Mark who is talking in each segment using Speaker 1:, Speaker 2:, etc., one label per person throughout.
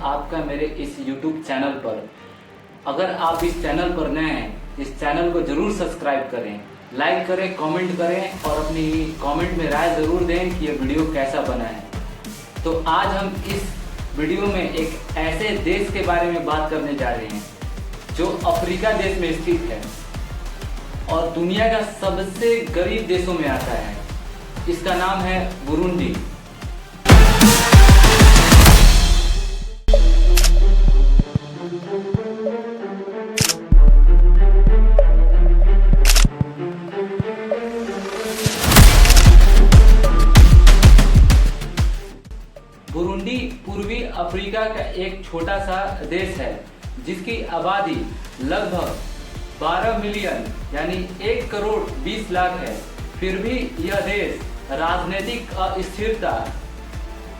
Speaker 1: आपका मेरे इस YouTube चैनल पर। अगर आप इस चैनल पर नए हैं, इस चैनल को जरूर सब्सक्राइब करें, लाइक करें, कमेंट करें और अपनी कमेंट में राय ज़रूर दें कि ये वीडियो कैसा बना है। तो आज हम इस वीडियो में एक ऐसे देश के बारे में बात करने जा रहे हैं जो अफ्रीका देश में स्थित है और दुनिया का सबसे गरीब देशों में आता है। इसका नाम है बुरुंडी। बुरुंडी पूर्वी अफ्रीका का एक छोटा सा देश है जिसकी आबादी लगभग 12 मिलियन यानी 1 करोड़ 20 लाख है। फिर भी यह देश राजनीतिक अस्थिरता,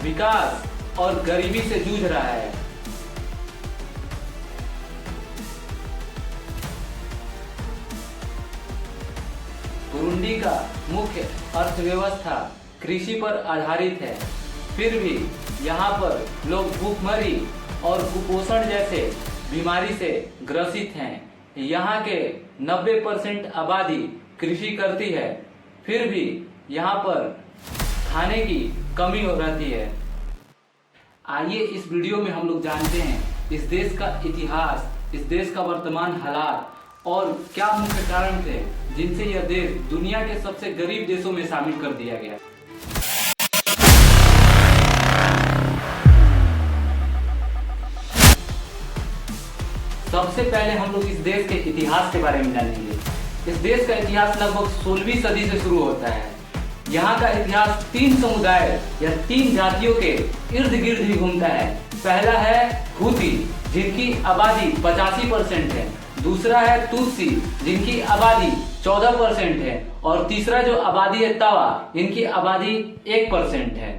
Speaker 1: विकास और गरीबी से जूझ रहा है। बुरुंडी का मुख्य अर्थव्यवस्था कृषि पर आधारित है। फिर भी यहाँ पर लोग भूखमरी और कुपोषण जैसे बीमारी से ग्रसित हैं। यहाँ के 90% आबादी कृषि करती है। फिर भी यहाँ पर खाने की कमी हो रहती है। आइए इस वीडियो में हम लोग जानते हैं इस देश का इतिहास, इस देश का वर्तमान हालात और क्या मुख्य कारण थे जिनसे यह देश दुनिया के सबसे गरीब देशों में शामिल कर दिया गया। सबसे पहले हम लोग इस देश के इतिहास के बारे में जानेंगे। इस देश का इतिहास लगभग 16वीं सदी से शुरू होता है। यहाँ का इतिहास 3 समुदाय या 3 जातियों के इर्द गिर्द ही घूमता है। पहला है हुती जिनकी आबादी 85% है, दूसरा है तुत्सी जिनकी आबादी 14% है और तीसरा जो आबादी है तवा, इनकी आबादी 1% है।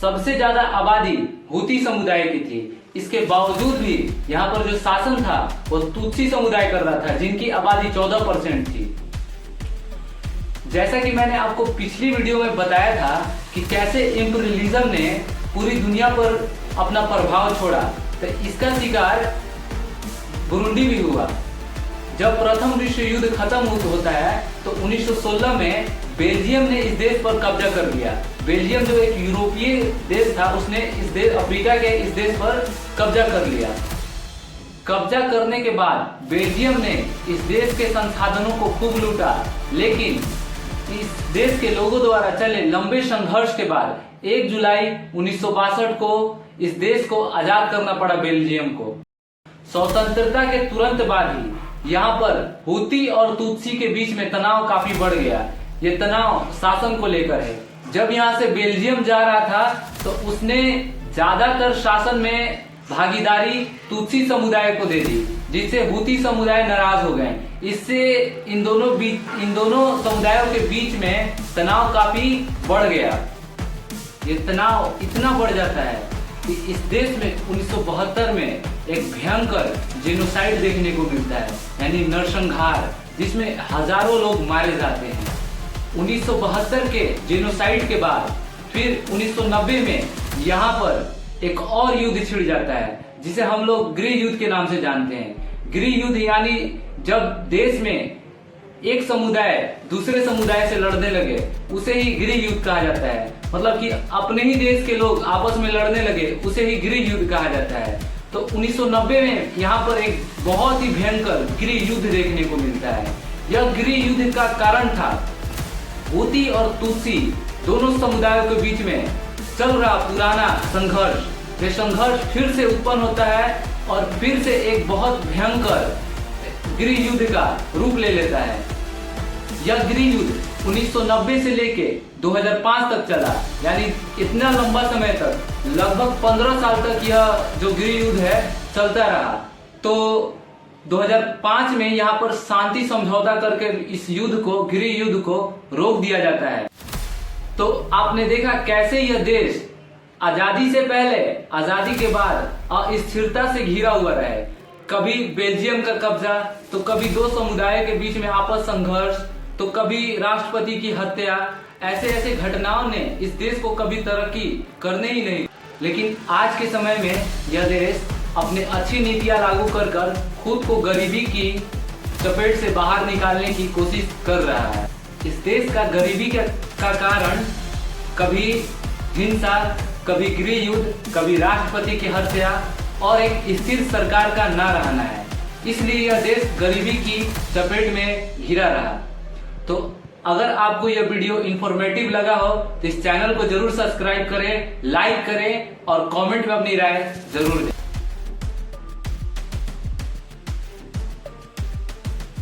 Speaker 1: सबसे ज्यादा आबादी हुती समुदाय की थी। इसके बावजूद भी यहाँ पर जो शासन था वो तुत्सी समुदाय कर रहा था जिनकी आबादी 14% थी। जैसा कि मैंने आपको पिछली वीडियो में बताया था कि कैसे इंपीरियलिज्म ने पूरी दुनिया पर अपना प्रभाव छोड़ा, तो इसका शिकार बुरुंडी भी हुआ। जब प्रथम विश्व युद्ध खत्म होता है तो 1916 में बेल्जियम ने इस देश पर कब्जा कर लिया। बेल्जियम जो एक यूरोपीय देश था, उसने इस देश अफ्रीका के इस देश पर कब्जा कर लिया। कब्जा करने के बाद बेल्जियम ने इस देश के संसाधनों को खूब लूटा, लेकिन इस देश के लोगों द्वारा चले लंबे संघर्ष के बाद 1 जुलाई 1962 को इस देश को आजाद करना पड़ा बेल्जियम को। स्वतंत्रता के तुरंत बाद ही यहाँ पर हुती और तुत्सी के बीच में तनाव काफी बढ़ गया। ये तनाव शासन को लेकर है। जब यहाँ से बेल्जियम जा रहा था तो उसने ज्यादातर शासन में भागीदारी तुत्सी समुदाय को दे दी, जिससे हुती समुदाय नाराज हो गए। इससे इन दोनों समुदायों के बीच में तनाव काफी बढ़ गया। ये तनाव इतना बढ़ जाता है कि इस देश में 1972 में एक भयंकर जेनोसाइड देखने को मिलता है, यानी नरसंहार, जिसमें हजारों लोग मारे जाते हैं। 1972 के जेनोसाइड के बाद फिर 1990 में यहाँ पर एक और युद्ध छिड़ जाता है जिसे हम लोग गृह युद्ध के नाम से जानते हैं। गृह युद्ध यानी जब देश में एक समुदाय दूसरे समुदाय से लड़ने लगे, उसे ही गृह युद्ध कहा जाता है। मतलब कि अपने ही देश के लोग आपस में लड़ने लगे, उसे ही गृह युद्ध कहा जाता है। तो 1990 में यहाँ पर एक बहुत ही भयंकर गृह युद्ध देखने को मिलता है। यह गृह युद्ध का कारण था हुती और तुत्सी दोनों समुदायों के बीच में चल रहा पुराना संघर्ष। ये संघर्ष फिर से उत्पन्न होता है और फिर से एक बहुत भयंकर गृह युद्ध का रूप ले लेता है। यह गृह युद्ध 1990 से लेके 2005 तक चला, यानी इतना लंबा समय तक, लगभग 15 साल तक यह जो गृह युद्ध है चलता रहा। तो 2005 में यहाँ पर शांति समझौता करके इस युद्ध को, गृह युद्ध को रोक दिया जाता है। तो आपने देखा कैसे यह देश आजादी से पहले, आजादी के बाद अस्थिरता से घिरा हुआ रहे। कभी बेल्जियम का कब्जा, तो कभी 2 समुदायों के बीच में आपस संघर्ष, तो कभी राष्ट्रपति की हत्या। ऐसे ऐसे घटनाओं ने इस देश को कभी तरक्की करने ही नहीं। लेकिन आज के समय में यह देश अपने अच्छी नीतियां लागू कर कर खुद को गरीबी की चपेट से बाहर निकालने की कोशिश कर रहा है। इस देश का गरीबी का कारण कभी हिंसा, कभी गृह युद्ध, कभी राष्ट्रपति की हत्या और एक स्थिर सरकार का न रहना है। इसलिए यह देश गरीबी की चपेट में घिरा रहा। तो अगर आपको यह वीडियो इंफॉर्मेटिव लगा हो तो इस चैनल को जरूर सब्सक्राइब करें, लाइक करें और कमेंट में अपनी राय जरूर दें।